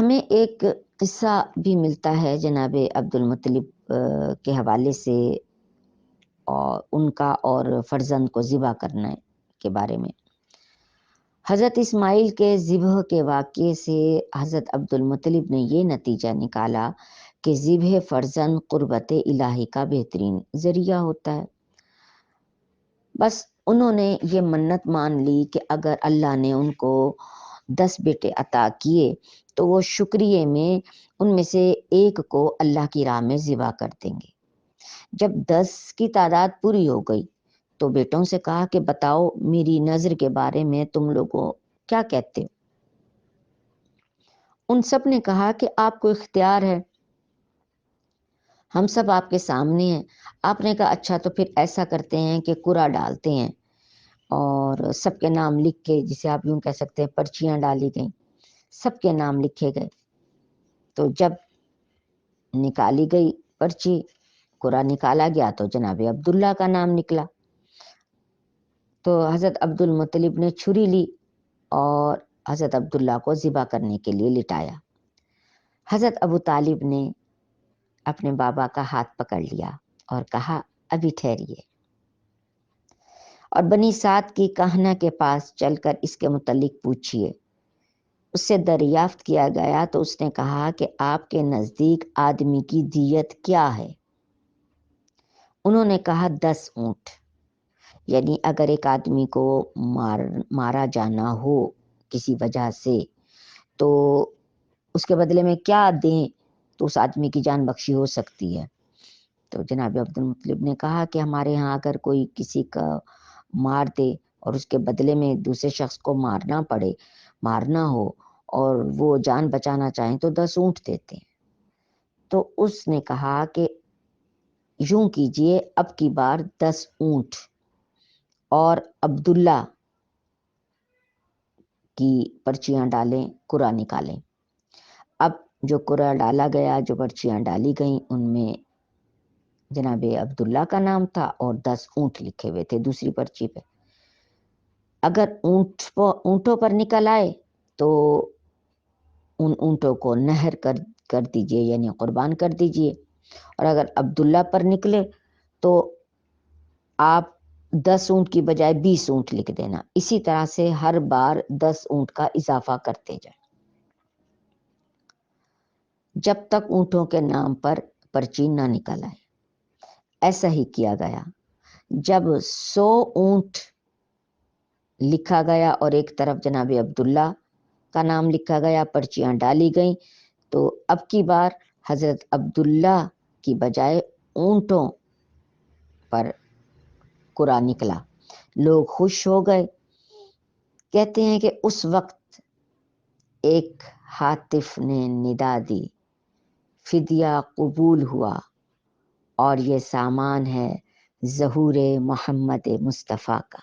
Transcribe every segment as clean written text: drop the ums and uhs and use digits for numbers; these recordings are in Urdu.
ہمیں ایک قصہ بھی ملتا ہے جناب عبد المطلب کے حوالے سے، اور ان کا اور فرزند کو ذبح کرنے کے بارے میں۔ حضرت اسماعیل کے ذبح کے واقعے سے حضرت عبد المطلب نے یہ نتیجہ نکالا کہ ذبح فرزند قربت الہی کا بہترین ذریعہ ہوتا ہے۔ بس انہوں نے یہ منت مان لی کہ اگر اللہ نے ان کو 10 بیٹے عطا کیے تو وہ شکریہ میں ان میں سے ایک کو اللہ کی راہ میں ذبح کر دیں گے۔ جب 10 کی تعداد پوری ہو گئی تو بیٹوں سے کہا کہ بتاؤ میری نظر کے بارے میں تم لوگوں کیا کہتے ہو؟ ان سب نے کہا کہ آپ کو اختیار ہے، ہم سب آپ کے سامنے ہیں۔ آپ نے کہا اچھا تو پھر ایسا کرتے ہیں کہ قرعہ ڈالتے ہیں، اور سب کے نام لکھ کے، جسے آپ یوں کہہ سکتے ہیں پرچیاں ڈالی گئیں، سب کے نام لکھے گئے۔ تو جب نکالی گئی پرچی، قرعہ نکالا گیا تو جناب عبداللہ کا نام نکلا۔ تو حضرت عبد المطلب نے چھری لی اور حضرت عبداللہ کو ذبح کرنے کے لیے لٹایا۔ حضرت ابو طالب نے اپنے بابا کا ہاتھ پکڑ لیا اور کہا ابھی ٹھہریے، اور بنی سعد کی کہنہ کے پاس چل کر اس کے متعلق پوچھئے۔ اس سے دریافت کیا گیا تو اس نے کہا کہ آپ کے نزدیک آدمی کی دیت کیا ہے؟ انہوں نے کہا 10 اونٹ۔ یعنی اگر ایک آدمی کو مارا جانا ہو کسی وجہ سے تو اس کے بدلے میں کیا دیں تو اس آدمی کی جان بخشی ہو سکتی ہے؟ تو جناب عبد المطلب نے کہا کہ ہمارے ہاں اگر کوئی کسی کا مار دے اور اس کے بدلے میں دوسرے شخص کو مارنا ہو اور وہ جان بچانا چاہیں تو 10 اونٹ دیتے ہیں۔ تو اس نے کہا کہ یوں کیجئے، اب کی بار 10 اونٹ اور عبداللہ کی پرچیاں ڈالیں، قرعہ نکالیں۔ اب جو قرعہ ڈالا گیا، جو پرچیاں ڈالی گئیں، ان میں جناب عبداللہ کا نام تھا اور 10 اونٹ لکھے ہوئے تھے دوسری پرچی پہ۔ اگر اونٹوں پر نکل آئے تو ان اونٹوں کو نہر کر دیجئے، یعنی قربان کر دیجئے، اور اگر عبداللہ پر نکلے تو آپ 10 اونٹ کی بجائے 20 اونٹ لکھ دینا۔ اسی طرح سے ہر بار 10 اونٹ کا اضافہ کرتے جائیں جب تک اونٹوں کے نام پر پرچی نہ نکل آئے۔ ایسا ہی کیا گیا۔ جب 100 اونٹ لکھا گیا اور ایک طرف جناب عبداللہ کا نام لکھا گیا، پرچیاں ڈالی گئیں، تو اب کی بار حضرت عبداللہ کی بجائے اونٹوں پر قرعہ نکلا۔ لوگ خوش ہو گئے۔ کہتے ہیں کہ اس وقت ایک ہاتف نے ندا دی، فدیہ قبول ہوا، اور یہ سامان ہے ظہور محمد مصطفیٰ کا۔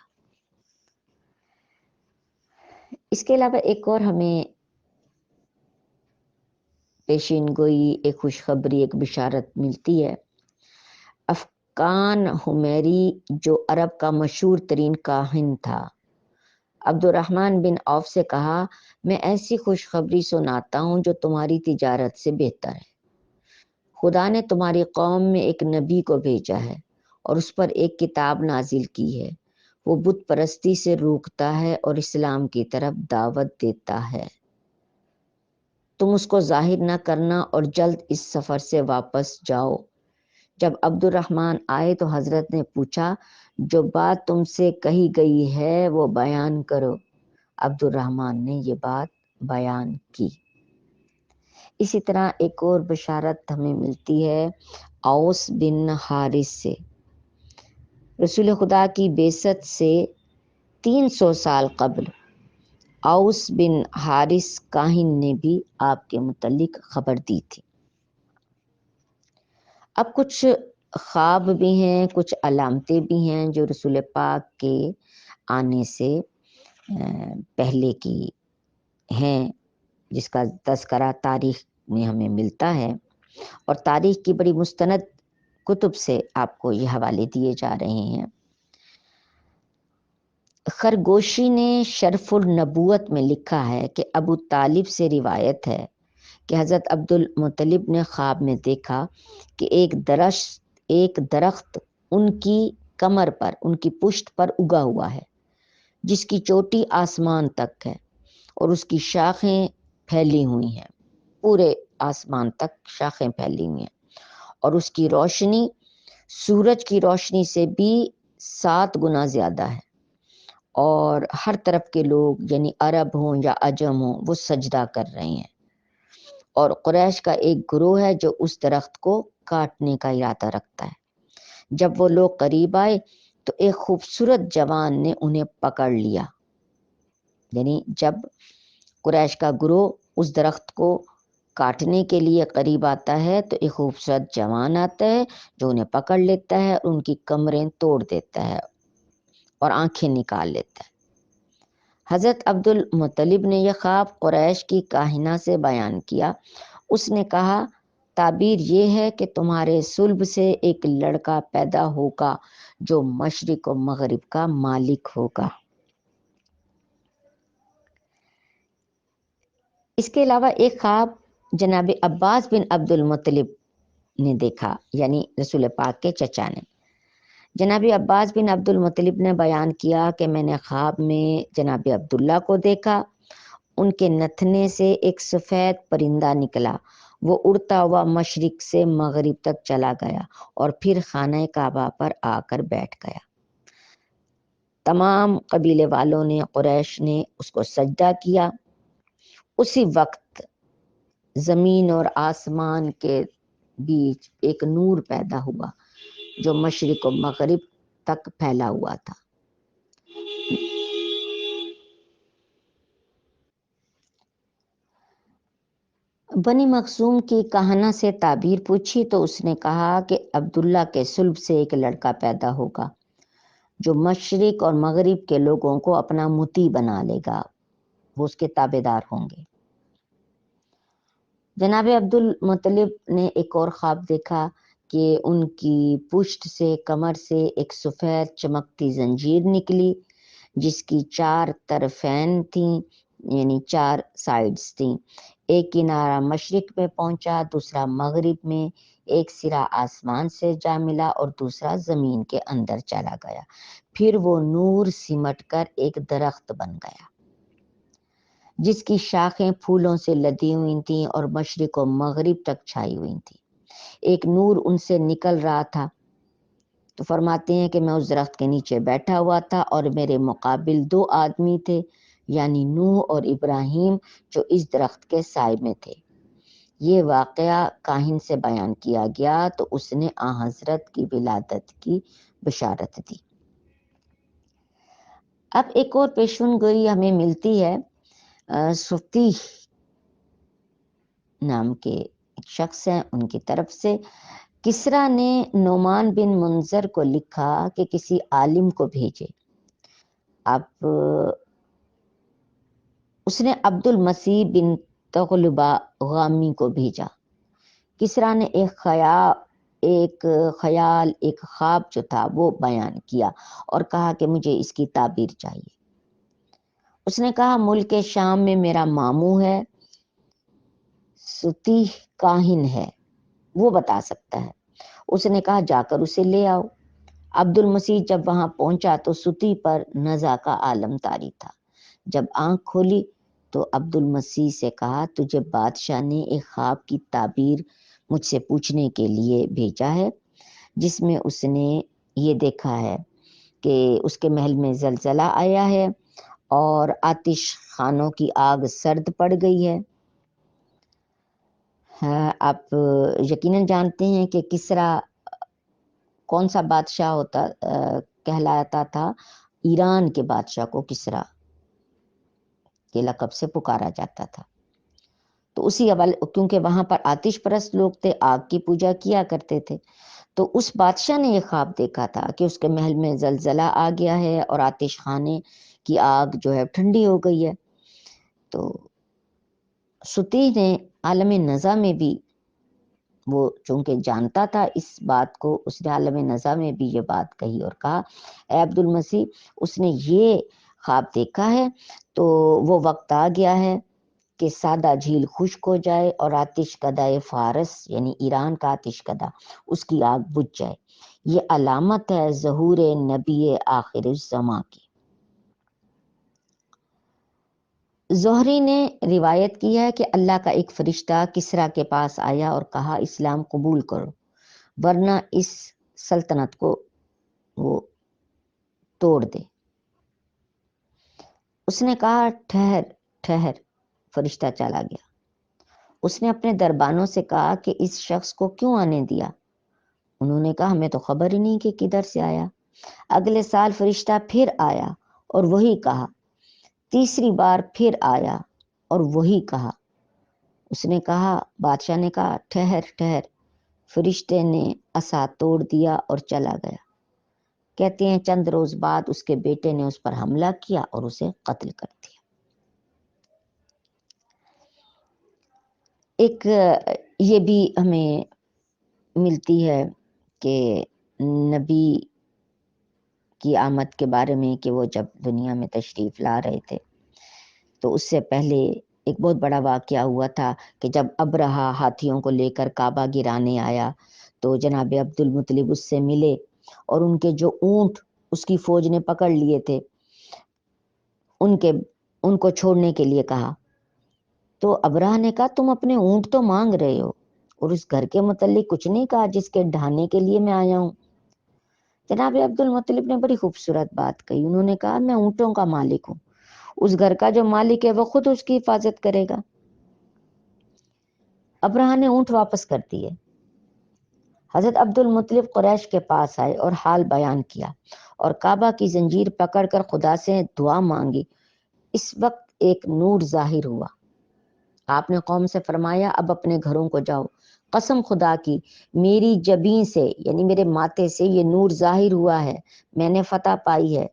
اس کے علاوہ ایک اور ہمیں پیشین گوئی، ایک خوشخبری، ایک بشارت ملتی ہے۔ افقان حمیری جو عرب کا مشہور ترین کاہن تھا، عبد الرحمن بن عوف سے کہا میں ایسی خوشخبری سناتا ہوں جو تمہاری تجارت سے بہتر ہے۔ خدا نے تمہاری قوم میں ایک نبی کو بھیجا ہے اور اس پر ایک کتاب نازل کی ہے۔ وہ بت پرستی سے روکتا ہے اور اسلام کی طرف دعوت دیتا ہے۔ تم اس کو ظاہر نہ کرنا اور جلد اس سفر سے واپس جاؤ۔ جب عبد الرحمن آئے تو حضرت نے پوچھا جو بات تم سے کہی گئی ہے وہ بیان کرو۔ عبد الرحمن نے یہ بات بیان کی۔ اسی طرح ایک اور بشارت ہمیں ملتی ہے اوس بن حارث سے۔ رسول خدا کی بعثت سے 300 سال قبل اوس بن حارث کاہن نے بھی آپ کے متعلق خبر دی تھی۔ اب کچھ خواب بھی ہیں، کچھ علامتیں بھی ہیں جو رسول پاک کے آنے سے پہلے کی ہیں، جس کا تذکرہ تاریخ میں ہمیں ملتا ہے، اور تاریخ کی بڑی مستند کتب سے آپ کو یہ حوالے دیے جا رہے ہیں۔ خرگوشی نے شرف النبوت میں لکھا ہے کہ ابو طالب سے روایت ہے کہ حضرت عبد المطلب نے خواب میں دیکھا کہ ایک درخت ان کی کمر پر، ان کی پشت پر اگا ہوا ہے، جس کی چوٹی آسمان تک ہے اور اس کی شاخیں پھیلی ہوئی ہیں، پورے آسمان تک شاخیں پھیلی ہوئی ہیں، اور اس کی روشنی سورج کی روشنی سے بھی 7 گنا زیادہ ہے، اور ہر طرف کے لوگ یعنی عرب ہوں یا عجم ہوں وہ سجدہ کر رہے ہیں، اور قریش کا ایک گروہ ہے جو اس درخت کو کاٹنے کا ارادہ رکھتا ہے۔ جب وہ لوگ قریب آئے تو ایک خوبصورت جوان نے انہیں پکڑ لیا، یعنی جب قریش کا گروہ اس درخت کو کاٹنے کے لیے قریب آتا ہے تو ایک خوبصورت جوان آتا ہے جو انہیں پکڑ لیتا ہے، ان کی کمریں توڑ دیتا ہے اور آنکھیں نکال لیتا ہے۔ حضرت عبد المطلب نے یہ خواب قریش کی کاہنہ سے بیان کیا۔ اس نے کہا تعبیر یہ ہے کہ تمہارے صلب سے ایک لڑکا پیدا ہوگا جو مشرق و مغرب کا مالک ہوگا۔ اس کے علاوہ ایک خواب جناب عباس بن عبد المطلب نے دیکھا، یعنی رسول پاک کے چچا نے۔ جناب عباس بن عبد المطلب نے بیان کیا کہ میں نے خواب میں جناب عبداللہ کو دیکھا، ان کے نتھنے سے ایک سفید پرندہ نکلا، وہ اڑتا ہوا مشرق سے مغرب تک چلا گیا اور پھر خانہ کعبہ پر آ کر بیٹھ گیا۔ تمام قبیلے والوں نے، قریش نے اس کو سجدہ کیا۔ اسی وقت زمین اور آسمان کے بیچ ایک نور پیدا ہوا جو مشرق و مغرب تک پھیلا ہوا تھا۔ بنی مخزوم کی کہانہ سے تعبیر پوچھی تو اس نے کہا کہ عبداللہ کے صلب سے ایک لڑکا پیدا ہوگا جو مشرق اور مغرب کے لوگوں کو اپنا مطیع بنا لے گا، وہ اس کے تابع دار ہوں گے۔ جناب عبد المطلب نے ایک اور خواب دیکھا کہ ان کی پشت سے، کمر سے ایک سفید چمکتی زنجیر نکلی جس کی 4 طرفین تھیں، یعنی 4 سائیڈز تھیں۔ ایک کنارہ مشرق میں پہنچا، دوسرا مغرب میں، ایک سرا آسمان سے جا ملا اور دوسرا زمین کے اندر چلا گیا، پھر وہ نور سمٹ کر ایک درخت بن گیا جس کی شاخیں پھولوں سے لدی ہوئی تھیں اور مشرق و مغرب تک چھائی ہوئی تھیں۔ ایک نور ان سے نکل رہا تھا، تو فرماتے ہیں کہ میں اس درخت کے نیچے بیٹھا ہوا تھا اور میرے مقابل 2 آدمی تھے، یعنی نوح اور ابراہیم، جو اس درخت کے سائے میں تھے۔ یہ واقعہ کاہن سے بیان کیا گیا تو اس نے حضرت کی ولادت کی بشارت دی۔ اب ایک اور پیشن گوئی ہمیں ملتی ہے سفتی نام کے ایک شخص ہیں، ان کی طرف سے۔ کسریٰ نے نعمان بن منذر کو لکھا کہ کسی عالم کو بھیجے۔ اب اس نے عبد المسیح بن تغلبہ غامی کو بھیجا۔ کسریٰ نے ایک خواب جو تھا وہ بیان کیا اور کہا کہ مجھے اس کی تعبیر چاہیے۔ اس نے کہا ملک شام میں میرا ماموں ہے، ستی کاہن ہے، وہ بتا سکتا ہے۔ اس نے کہا جا کر اسے لے آؤ۔ عبد المسیح جب وہاں پہنچا تو ستی پر نزع کا عالم طاری تھا۔ جب آنکھ کھولی تو عبد المسیح سے کہا تجھے بادشاہ نے ایک خواب کی تعبیر مجھ سے پوچھنے کے لیے بھیجا ہے، جس میں اس نے یہ دیکھا ہے کہ اس کے محل میں زلزلہ آیا ہے اور آتش خانوں کی آگ سرد پڑ گئی ہے۔ آپ یقیناً جانتے ہیں کہ کسریٰ کون سا بادشاہ کہلاتا تھا؟ ایران کے بادشاہ کو کسریٰ کے لقب سے پکارا جاتا تھا۔ تو اسی حوالے، کیونکہ وہاں پر آتش پرست لوگ تھے، آگ کی پوجا کیا کرتے تھے، تو اس بادشاہ نے یہ خواب دیکھا تھا کہ اس کے محل میں زلزلہ آ گیا ہے اور آتش خانے کی آگ جو ہے ٹھنڈی ہو گئی ہے۔ تو ستی نے عالم نزا میں بھی، وہ چونکہ جانتا تھا اس بات کو، اس نے عالم نزا میں بھی یہ بات کہی اور کہا اے عبد المسیح، اس نے یہ خواب دیکھا ہے تو وہ وقت آ گیا ہے کہ سادہ جھیل خشک ہو جائے اور آتش کدہ فارس یعنی ایران کا آتش کدہ اس کی آگ بجھ جائے۔ یہ علامت ہے ظہور نبی آخر الزماں کی۔ زہری نے روایت کی ہے کہ اللہ کا ایک فرشتہ کسریٰ کے پاس آیا اور کہا اسلام قبول کرو ورنہ اس سلطنت کو وہ توڑ دے۔ اس نے کہا ٹھہر ٹھہر، فرشتہ چلا گیا۔ اس نے اپنے دربانوں سے کہا کہ اس شخص کو کیوں آنے دیا؟ انہوں نے کہا ہمیں تو خبر ہی نہیں کہ کدھر سے آیا۔ اگلے سال فرشتہ پھر آیا اور وہی کہا، تیسری بار پھر آیا اور وہی کہا۔ اس نے کہا، بادشاہ نے کہا ٹھہر ٹھہر، فرشتے نے عصا توڑ دیا اور چلا گیا۔ کہتے ہیں چند روز بعد اس کے بیٹے نے اس پر حملہ کیا اور اسے قتل کر دیا۔ ایک یہ بھی ہمیں ملتی ہے کہ نبی کی آمد کے بارے میں کہ وہ جب دنیا میں تشریف لا رہے تھے تو اس سے پہلے ایک بہت بڑا واقعہ ہوا تھا کہ جب ابرہہ ہاتھیوں کو لے کر کعبہ گرانے آیا تو جناب عبد المطلب اس سے ملے اور ان کے جو اونٹ اس کی فوج نے پکڑ لیے تھے ان کو چھوڑنے کے لیے کہا۔ تو ابرہہ نے کہا تم اپنے اونٹ تو مانگ رہے ہو اور اس گھر کے متعلق کچھ نہیں کہا جس کے ڈھانے کے لیے میں آیا ہوں۔ جناب عبد المطلب نے بڑی خوبصورت بات کہی، انہوں نے کہا میں اونٹوں کا مالک ہوں، اس گھر کا جو مالک ہے وہ خود اس کی حفاظت کرے گا۔ ابرہہ نے اونٹ واپس کر دیے۔ حضرت عبد المطلب قریش کے پاس آئے اور حال بیان کیا اور کعبہ کی زنجیر پکڑ کر خدا سے دعا مانگی۔ اس وقت ایک نور ظاہر ہوا۔ آپ نے قوم سے فرمایا اب اپنے گھروں کو جاؤ، قسم خدا کی میری جبین سے یعنی میرے ماتھے سے یہ نور ظاہر ہوا ہے، میں نے فتح پائی ہے۔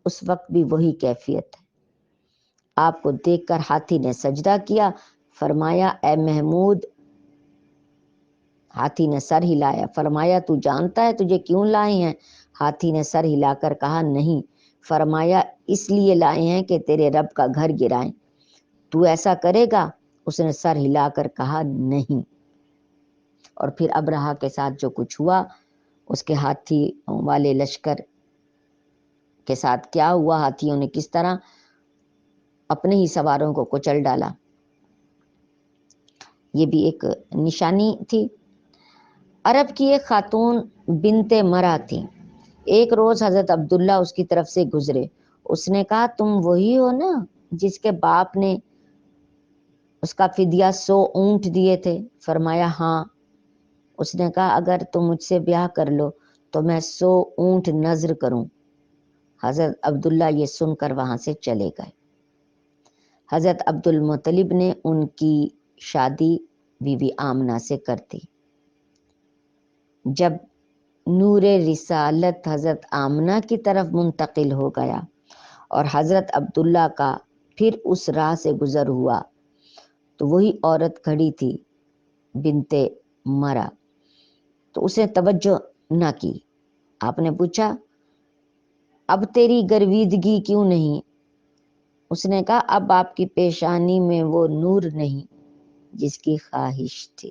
اس وقت بھی وہی کیفیت ہے۔ آپ کو دیکھ کر ہاتھی نے سجدہ کیا، فرمایا اے محمود، ہاتھی نے سر ہلایا، فرمایا تو جانتا ہے تجھے کیوں لائے ہیں؟ ہاتھی نے سر ہلا کر کہا نہیں، فرمایا اس لیے لائے ہیں کہ تیرے رب کا گھر گرائیں، تو ایسا کرے گا؟ اس نے سر ہلا کر کہا نہیں۔ اور پھر ابرہہ کے ساتھ جو کچھ ہوا، اس کے ہاتھی والے لشکر کے ساتھ کیا ہوا، ہاتھیوں نے کس طرح اپنے ہی سواروں کو کچل ڈالا، یہ بھی ایک نشانی تھی۔ عرب کی ایک خاتون بنت مرا تھی۔ ایک روز حضرت عبداللہ اس کی طرف سے گزرے، اس نے کہا تم وہی ہو نا جس کے باپ نے اس کا فدیہ 100 اونٹ دیے تھے؟ فرمایا ہاں۔ اس نے کہا اگر تم مجھ سے بیاہ کر لو تو میں 100 اونٹ نذر کروں۔ حضرت عبداللہ یہ سن کر وہاں سے چلے گئے۔ حضرت عبد المطلب نے ان کی شادی بی بی آمنہ سے کر دی۔ جب نور رسالت حضرت آمنہ کی طرف منتقل ہو گیا اور حضرت عبداللہ کا پھر اس راہ سے گزر ہوا تو وہی عورت کھڑی تھی بنت مرا، تو اسے توجہ نہ کی۔ آپ نے پوچھا اب تیری گرویدگی کیوں نہیں؟ اس نے کہا اب آپ کی پیشانی میں وہ نور نہیں جس کی خواہش تھی۔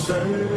صل